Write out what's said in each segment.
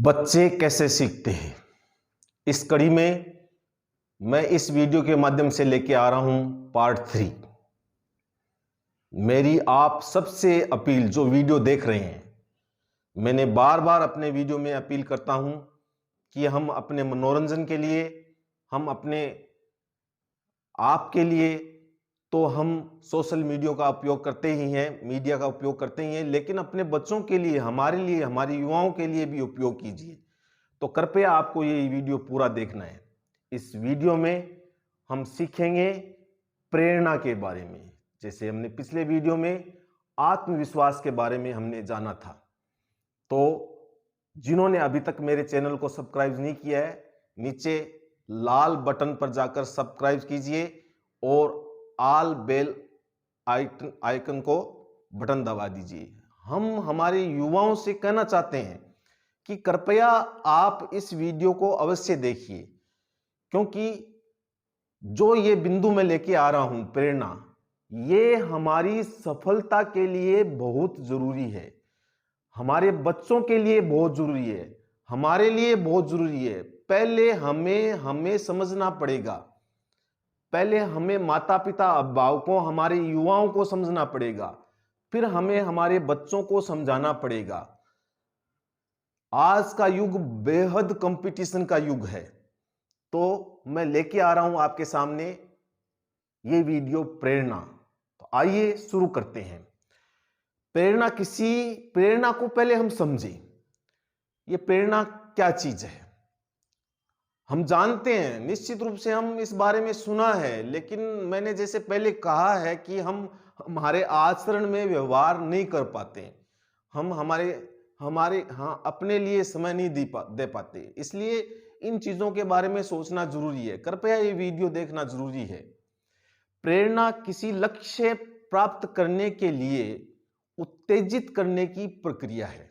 बच्चे कैसे सीखते हैं। इस कड़ी में मैं इस वीडियो के माध्यम से लेके आ रहा हूं पार्ट 3। मेरी आप सबसे अपील, जो वीडियो देख रहे हैं, मैंने बार बार अपने वीडियो में अपील करता हूं कि हम अपने मनोरंजन के लिए, हम अपने आपके लिए तो हम सोशल मीडिया का उपयोग करते ही हैं, मीडिया का उपयोग करते ही हैं, लेकिन अपने बच्चों के लिए, हमारे लिए, हमारे युवाओं के लिए भी उपयोग कीजिए। तो कृपया आपको ये वीडियो पूरा देखना है। इस वीडियो में हम सीखेंगे प्रेरणा के बारे में। जैसे हमने पिछले वीडियो में आत्मविश्वास के बारे में हमने जाना था। तो जिन्होंने अभी तक मेरे चैनल को सब्सक्राइब नहीं किया है, नीचे लाल बटन पर जाकर सब्सक्राइब कीजिए और ऑल बेल आइकन को बटन दबा दीजिए। हम हमारे युवाओं से कहना चाहते हैं कि कृपया आप इस वीडियो को अवश्य देखिए, क्योंकि जो ये बिंदु मैं लेके आ रहा हूं, प्रेरणा, ये हमारी सफलता के लिए बहुत जरूरी है, हमारे बच्चों के लिए बहुत जरूरी है, हमारे लिए बहुत जरूरी है। पहले हमें समझना पड़ेगा, पहले हमें माता पिता, अभिभावकों, हमारे युवाओं को समझना पड़ेगा, फिर हमें हमारे बच्चों को समझाना पड़ेगा। आज का युग बेहद कंपटीशन का युग है। तो मैं लेके आ रहा हूं आपके सामने ये वीडियो प्रेरणा। तो आइए शुरू करते हैं। प्रेरणा को पहले हम समझें। ये प्रेरणा क्या चीज है? हम जानते हैं, निश्चित रूप से हम इस बारे में सुना है, लेकिन मैंने जैसे पहले कहा है कि हम हमारे आचरण में व्यवहार नहीं कर पाते, हम अपने लिए समय नहीं दे पाते। इसलिए इन चीजों के बारे में सोचना जरूरी है। कृपया ये वीडियो देखना जरूरी है। प्रेरणा किसी लक्ष्य प्राप्त करने के लिए उत्तेजित करने की प्रक्रिया है।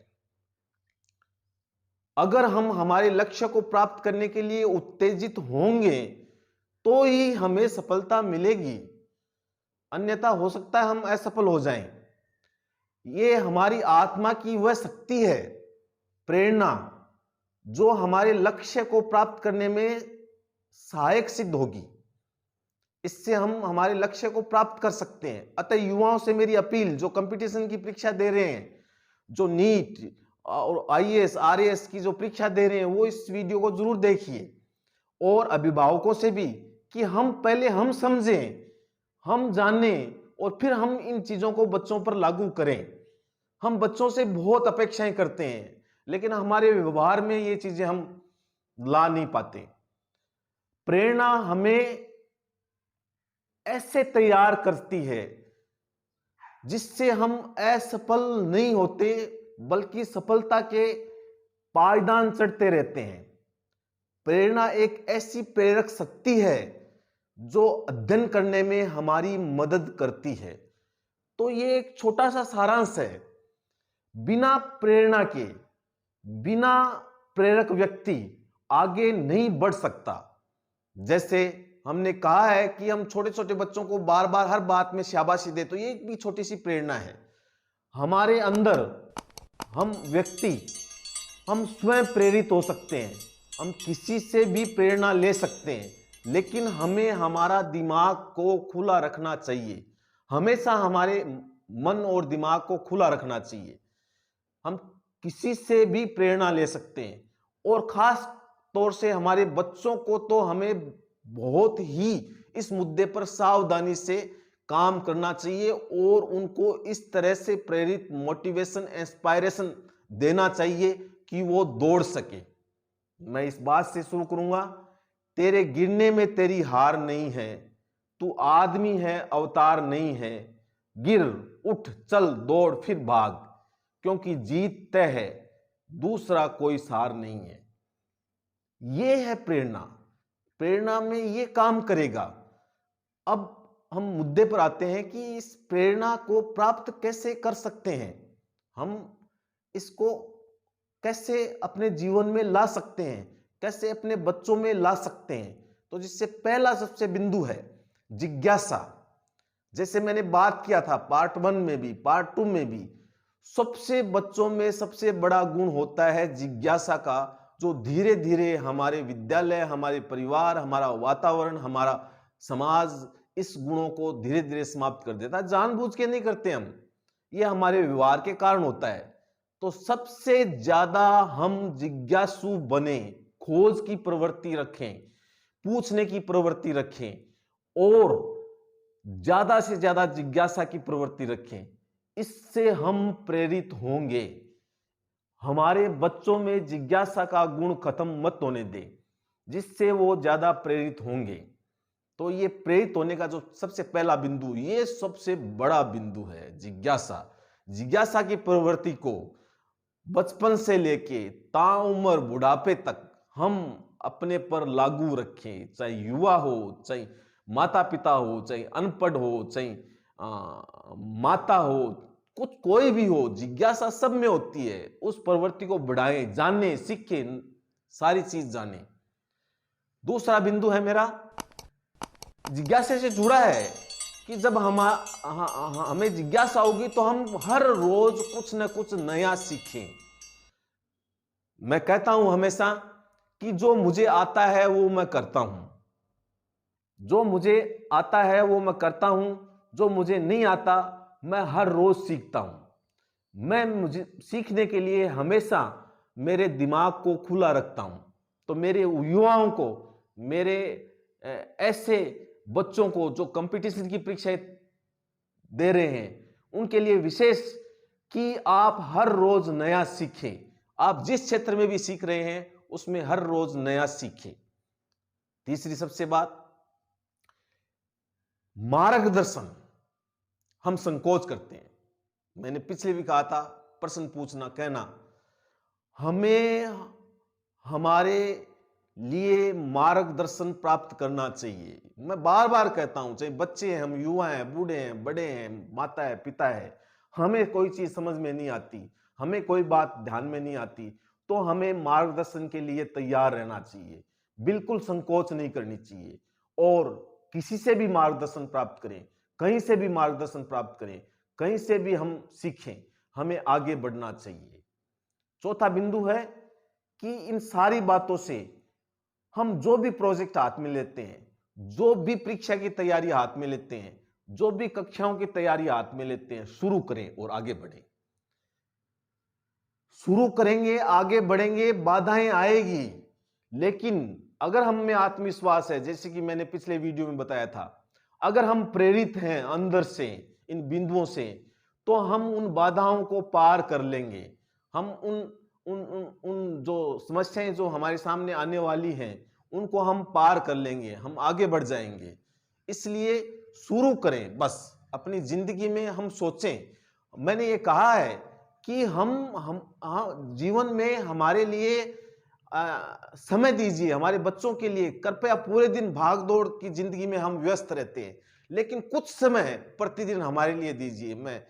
अगर हम हमारे लक्ष्य को प्राप्त करने के लिए उत्तेजित होंगे तो ही हमें सफलता मिलेगी, अन्यथा हो सकता है हम असफल हो जाएं। ये हमारी आत्मा की वह शक्ति है, प्रेरणा, जो हमारे लक्ष्य को प्राप्त करने में सहायक सिद्ध होगी। इससे हम हमारे लक्ष्य को प्राप्त कर सकते हैं। अतः युवाओं से मेरी अपील, जो कंपटीशन की परीक्षा दे रहे हैं, जो नीट और आईएएस आरएएस की जो परीक्षा दे रहे हैं, वो इस वीडियो को जरूर देखिए। और अभिभावकों से भी कि पहले हम समझें, हम जानें और फिर हम इन चीजों को बच्चों पर लागू करें। हम बच्चों से बहुत अपेक्षाएं करते हैं, लेकिन हमारे व्यवहार में ये चीजें हम ला नहीं पाते। प्रेरणा हमें ऐसे तैयार करती है जिससे हम असफल नहीं होते, बल्कि सफलता के पायदान चढ़ते रहते हैं। प्रेरणा एक ऐसी प्रेरक शक्ति है जो अध्ययन करने में हमारी मदद करती है। तो ये एक छोटा सा सारांश है। बिना प्रेरणा के, बिना प्रेरक व्यक्ति आगे नहीं बढ़ सकता। जैसे हमने कहा है कि हम छोटे छोटे बच्चों को बार बार हर बात में शाबाशी दे, तो ये भी छोटी सी प्रेरणा है। हमारे अंदर हम स्वयं प्रेरित हो सकते हैं, हम किसी से भी प्रेरणा ले सकते हैं, लेकिन हमें हमारा दिमाग को खुला रखना चाहिए। हमेशा हमारे मन और दिमाग को खुला रखना चाहिए। हम किसी से भी प्रेरणा ले सकते हैं, और खास तौर से हमारे बच्चों को तो हमें बहुत ही इस मुद्दे पर सावधानी से काम करना चाहिए और उनको इस तरह से प्रेरित, मोटिवेशन, इंस्पायरेशन देना चाहिए कि वो दौड़ सके। मैं इस बात से शुरू करूंगा, तेरे गिरने में तेरी हार नहीं है, तू आदमी है, अवतार नहीं है। गिर, उठ, चल, दौड़, फिर भाग, क्योंकि जीत तय है, दूसरा कोई सार नहीं है। ये है प्रेरणा। प्रेरणा में ये काम करेगा। अब हम मुद्दे पर आते हैं कि इस प्रेरणा को प्राप्त कैसे कर सकते हैं, हम इसको कैसे अपने जीवन में ला सकते हैं, कैसे अपने बच्चों में ला सकते हैं। तो जिससे पहला सबसे बिंदु है जिज्ञासा। जैसे मैंने बात किया था पार्ट 1 में भी, पार्ट 2 में भी, सबसे बच्चों में सबसे बड़ा गुण होता है जिज्ञासा का, जो धीरे धीरे हमारे विद्यालय, हमारे परिवार, हमारा वातावरण, हमारा समाज इस गुणों को धीरे धीरे समाप्त कर देता है। जानबूझ के नहीं करते हम, ये हमारे व्यवहार के कारण होता है। तो सबसे ज्यादा हम जिज्ञासु बने, खोज की प्रवृत्ति रखें, पूछने की प्रवृत्ति रखें और ज्यादा से ज्यादा जिज्ञासा की प्रवृत्ति रखें। इससे हम प्रेरित होंगे। हमारे बच्चों में जिज्ञासा का गुण खत्म मत होने दे, जिससे वो ज्यादा प्रेरित होंगे। तो ये प्रेरित होने का जो सबसे पहला बिंदु, ये सबसे बड़ा बिंदु है जिज्ञासा। जिज्ञासा की प्रवृत्ति को बचपन से लेके ताउम्र बुढ़ापे तक हम अपने पर लागू रखें, चाहे युवा हो, चाहे माता पिता हो, चाहे अनपढ़ हो, चाहे माता हो, कुछ कोई भी हो, जिज्ञासा सब में होती है। उस प्रवृत्ति को बढ़ाएं, जाने, सीखें, सारी चीज जाने। दूसरा बिंदु है मेरा, जिज्ञासा से जुड़ा है कि जब हमें जिज्ञासा होगी तो हम हर रोज कुछ न कुछ नया सीखें। मैं कहता हूं हमेशा कि जो मुझे आता है वो मैं करता हूं, जो मुझे आता है वो मैं करता हूं, जो मुझे नहीं आता मैं हर रोज सीखता हूं। मैं मुझे सीखने के लिए हमेशा मेरे दिमाग को खुला रखता हूं। तो मेरे युवाओं को, मेरे ऐसे बच्चों को जो कंपटीशन की परीक्षाएं दे रहे हैं, उनके लिए विशेष कि आप हर रोज नया सीखें। आप जिस क्षेत्र में भी सीख रहे हैं उसमें हर रोज नया सीखें। तीसरी सबसे बात, मार्गदर्शन हम संकोच करते हैं। मैंने पिछले भी कहा था, प्रश्न पूछना, कहना, हमें हमारे लिए मार्गदर्शन प्राप्त करना चाहिए। मैं बार बार कहता हूं, चाहे बच्चे हैं, हम युवा हैं, बूढ़े हैं, बड़े हैं, माता है, पिता है, हमें कोई चीज समझ में नहीं आती, हमें कोई बात ध्यान में नहीं आती, तो हमें मार्गदर्शन के लिए तैयार रहना चाहिए। बिल्कुल संकोच नहीं करनी चाहिए और किसी से भी मार्गदर्शन प्राप्त करें, कहीं से भी मार्गदर्शन प्राप्त करें, कहीं से भी हम सीखें, हमें आगे बढ़ना चाहिए। चौथा बिंदु है कि इन सारी बातों से हम जो भी प्रोजेक्ट हाथ में लेते हैं, जो भी परीक्षा की तैयारी हाथ में लेते हैं, जो भी कक्षाओं की तैयारी हाथ में लेते हैं, शुरू करें और आगे बढ़ें। शुरू करेंगे, आगे बढ़ेंगे, बाधाएं आएगी, लेकिन अगर हम में आत्मविश्वास है, जैसे कि मैंने पिछले वीडियो में बताया था, अगर हम प्रेरित हैं अंदर से इन बिंदुओं से, तो हम उन बाधाओं को पार कर लेंगे। हम उन उन उन उन जो समस्याएं जो हमारे सामने आने वाली हैं उनको हम पार कर लेंगे, हम आगे बढ़ जाएंगे। इसलिए शुरू करें, बस अपनी जिंदगी में हम सोचें। मैंने ये कहा है कि हम जीवन में हमारे लिए समय दीजिए, हमारे बच्चों के लिए। कृपया, पूरे दिन भाग दौड़ की जिंदगी में हम व्यस्त रहते हैं, लेकिन कुछ समय प्रतिदिन हमारे लिए दीजिए। मैं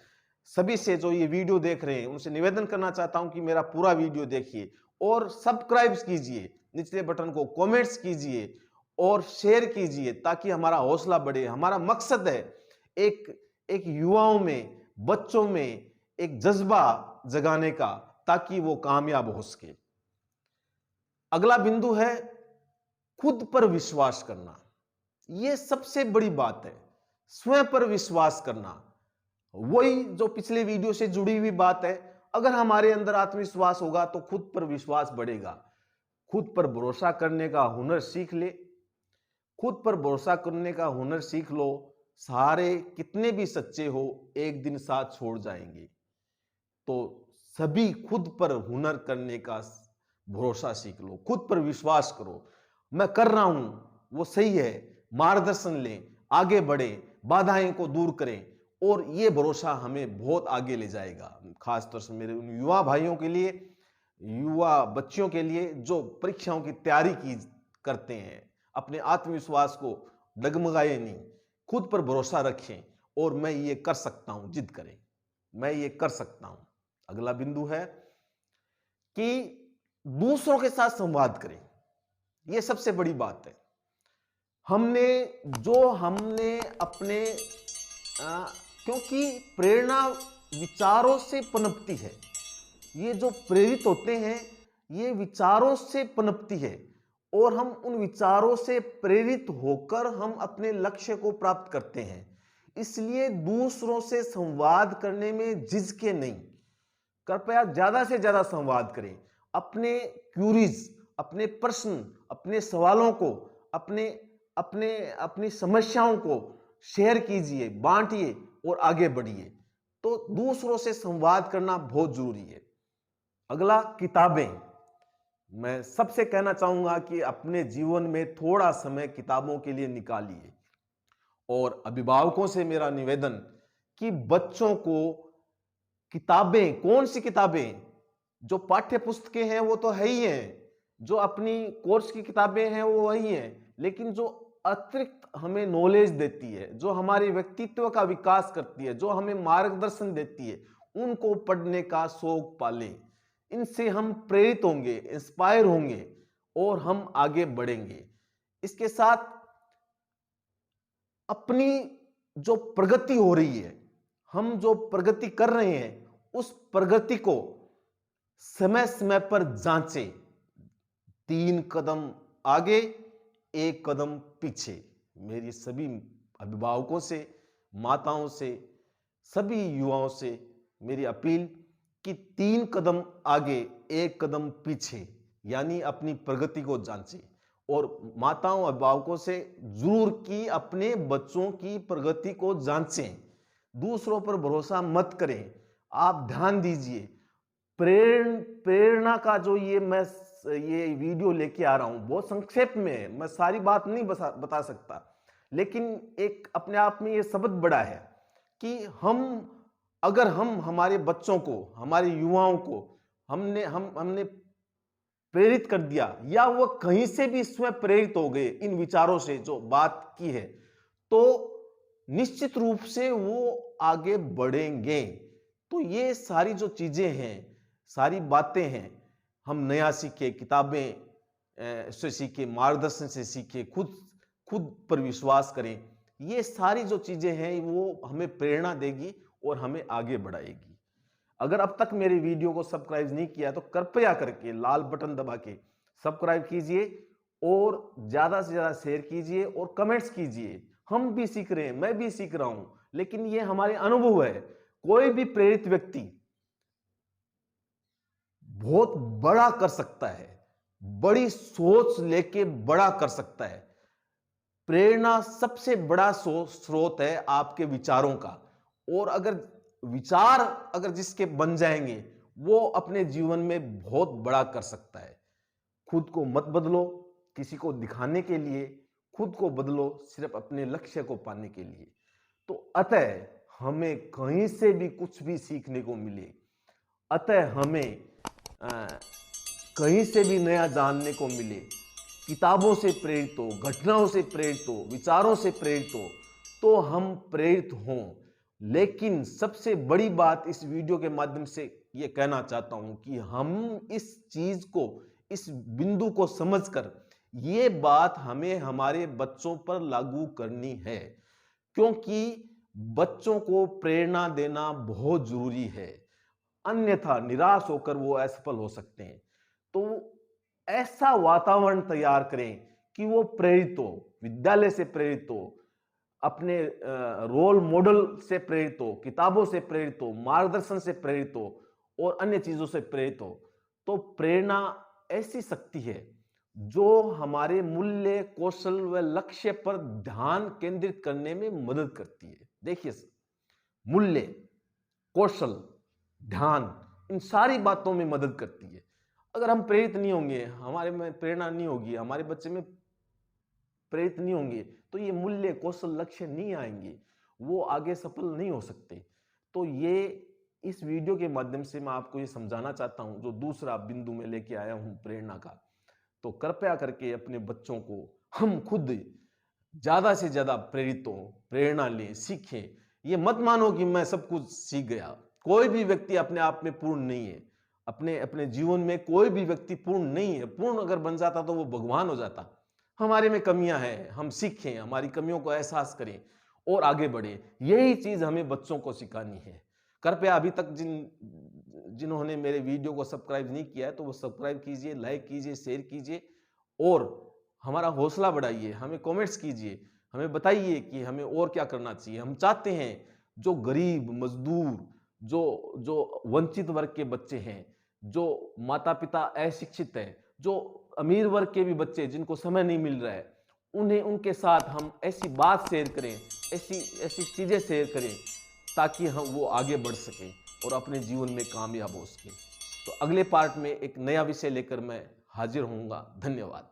सभी से जो ये वीडियो देख रहे हैं उनसे निवेदन करना चाहता हूं कि मेरा पूरा वीडियो देखिए और सब्सक्राइब कीजिए, निचले बटन को कमेंट्स कीजिए और शेयर कीजिए, ताकि हमारा हौसला बढ़े। हमारा मकसद है एक युवाओं में, बच्चों में एक जज्बा जगाने का, ताकि वो कामयाब हो सके। अगला बिंदु है खुद पर विश्वास करना। यह सबसे बड़ी बात है, स्वयं पर विश्वास करना। वही जो पिछले वीडियो से जुड़ी हुई बात है, अगर हमारे अंदर आत्मविश्वास होगा तो खुद पर विश्वास बढ़ेगा। खुद पर भरोसा करने का हुनर सीख ले, खुद पर भरोसा करने का हुनर सीख लो। सारे कितने भी सच्चे हो, एक दिन साथ छोड़ जाएंगे। तो सभी खुद पर हुनर करने का भरोसा सीख लो, खुद पर विश्वास करो। मैं कर रहा हूं वो सही है, मार्गदर्शन लें, आगे बढ़े, बाधाएं को दूर करें, और ये भरोसा हमें बहुत आगे ले जाएगा। खासतौर से मेरे उन युवा भाइयों के लिए, युवा बच्चियों के लिए जो परीक्षाओं की तैयारी करते हैं, अपने आत्मविश्वास को डगमगाए नहीं, खुद पर भरोसा रखें और मैं ये कर सकता हूं, जिद करें, मैं ये कर सकता हूं। अगला बिंदु है कि दूसरों के साथ संवाद करें। यह सबसे बड़ी बात है। हमने अपने क्योंकि प्रेरणा विचारों से पनपती है। ये जो प्रेरित होते हैं ये विचारों से पनपती है, और हम उन विचारों से प्रेरित होकर हम अपने लक्ष्य को प्राप्त करते हैं। इसलिए दूसरों से संवाद करने में झिझके नहीं, कृपया ज्यादा से ज्यादा संवाद करें। अपने क्यूरीज, अपने प्रश्न, अपने सवालों को, अपने अपने अपनी समस्याओं को शेयर कीजिए, बांटिए और आगे बढ़िए। तो दूसरों से संवाद करना बहुत जरूरी है। अगला, किताबें। मैं सबसे कहना चाहूंगा कि अपने जीवन में थोड़ा समय किताबों के लिए निकालिए। और अभिभावकों से मेरा निवेदन कि बच्चों को किताबें, कौन सी किताबें, जो पाठ्य पुस्तकें हैं वो तो है ही हैं, जो अपनी कोर्स की किताबें हैं वो वही हैं, लेकिन जो अतिरिक्त हमें नॉलेज देती है, जो हमारे व्यक्तित्व का विकास करती है, जो हमें मार्गदर्शन देती है, उनको पढ़ने का शौक पालें। इनसे हम प्रेरित होंगे, इंस्पायर होंगे और हम आगे बढ़ेंगे। इसके साथ अपनी जो प्रगति हो रही है, हम जो प्रगति कर रहे हैं, उस प्रगति को समय समय पर जांचें। 3 कदम आगे, 1 कदम पीछे। मेरी सभी अभिभावकों से, माताओं से, सभी युवाओं से मेरी अपील कि 3 कदम आगे, 1 कदम पीछे, यानी अपनी प्रगति को जांचें। और माताओं, अभिभावकों से जरूर कि अपने बच्चों की प्रगति को जांचें। दूसरों पर भरोसा मत करें, आप ध्यान दीजिए। प्रेरणा का जो ये वीडियो लेके आ रहा हूं, बहुत संक्षेप में है, मैं सारी बात नहीं बता सकता, लेकिन एक अपने आप में ये शब्द बड़ा है कि अगर हम हमारे बच्चों को, हमारे युवाओं को हमने प्रेरित कर दिया, या वो कहीं से भी स्वयं प्रेरित हो गए इन विचारों से जो बात की है, तो निश्चित रूप से वो आगे बढ़ेंगे। तो ये सारी जो चीजें हैं, सारी बातें हैं, हम नया सीखे, किताबें से सीखे, मार्गदर्शन से सीखे, खुद पर विश्वास करें। ये सारी जो चीजें हैं वो हमें प्रेरणा देगी और हमें आगे बढ़ाएगी। अगर अब तक मेरे वीडियो को सब्सक्राइब नहीं किया तो कृपया करके लाल बटन दबा के सब्सक्राइब कीजिए और ज्यादा से ज्यादा शेयर कीजिए और कमेंट्स कीजिए। हम भी सीख रहे हैं, मैं भी सीख रहा हूं, लेकिन ये हमारे अनुभव है। कोई भी प्रेरित व्यक्ति बहुत बड़ा कर सकता है, बड़ी सोच लेके बड़ा कर सकता है। प्रेरणा सबसे बड़ा स्रोत है आपके विचारों का, और अगर जिसके बन जाएंगे, वो अपने जीवन में बहुत बड़ा कर सकता है। खुद को मत बदलो किसी को दिखाने के लिए, खुद को बदलो सिर्फ अपने लक्ष्य को पाने के लिए। तो अतः हमें कहीं से भी कुछ भी सीखने को मिले, अतः हमें कहीं से भी नया जानने को मिले, किताबों से प्रेरित हो, घटनाओं से प्रेरित हो, विचारों से प्रेरित हो, तो हम प्रेरित हों। लेकिन सबसे बड़ी बात इस वीडियो के माध्यम से ये कहना चाहता हूं कि हम इस चीज को, इस बिंदु को समझकर ये बात हमें हमारे बच्चों पर लागू करनी है, क्योंकि बच्चों को प्रेरणा देना बहुत जरूरी है। अन्यथा निराश होकर वो असफल हो सकते हैं। तो ऐसा वातावरण तैयार करें कि वो प्रेरित हो, विद्यालय से प्रेरित हो, अपने रोल मॉडल से प्रेरित हो, किताबों से प्रेरित हो, मार्गदर्शन से प्रेरित हो और अन्य चीजों से प्रेरित हो। तो प्रेरणा ऐसी शक्ति है जो हमारे मूल्य, कौशल व लक्ष्य पर ध्यान केंद्रित करने में मदद करती है। देखिए, मूल्य, कौशल, ध्यान, इन सारी बातों में मदद करती है। अगर हम प्रेरित नहीं होंगे, हमारे में प्रेरणा नहीं होगी, हमारे बच्चे में प्रेरित नहीं होंगे, तो ये मूल्य, कौशल, लक्ष्य नहीं आएंगे, वो आगे सफल नहीं हो सकते। तो ये इस वीडियो के माध्यम से मैं आपको ये समझाना चाहता हूं, जो दूसरा बिंदु में लेके आया हूं प्रेरणा का। तो कृपया करके अपने बच्चों को हम खुद ज्यादा से ज्यादा प्रेरित हो, प्रेरणा लें, सीखें। ये मत मानो कि मैं सब कुछ सीख गया। कोई भी व्यक्ति अपने आप में पूर्ण नहीं है। अपने जीवन में कोई भी व्यक्ति पूर्ण नहीं है। पूर्ण अगर बन जाता तो वो भगवान हो जाता। हमारे में कमियां हैं, हम सीखें, हमारी कमियों को एहसास करें और आगे बढ़े। यही चीज हमें बच्चों को सिखानी है। कृपया अभी तक जिन्होंने मेरे वीडियो को सब्सक्राइब नहीं किया है तो वो सब्सक्राइब कीजिए, लाइक कीजिए, शेयर कीजिए और हमारा हौसला बढ़ाइए। हमें कमेंट्स कीजिए, हमें बताइए कि हमें और क्या करना चाहिए। हम चाहते हैं जो गरीब, मजदूर, जो वंचित वर्ग के बच्चे हैं, जो माता पिता अशिक्षित हैं, जो अमीर वर्ग के भी बच्चे जिनको समय नहीं मिल रहा है, उन्हें उनके साथ हम ऐसी बात शेयर करें, ऐसी ऐसी चीज़ें शेयर करें ताकि हम वो आगे बढ़ सकें और अपने जीवन में कामयाब हो सकें। तो अगले पार्ट में एक नया विषय लेकर मैं हाजिर होऊंगा। धन्यवाद।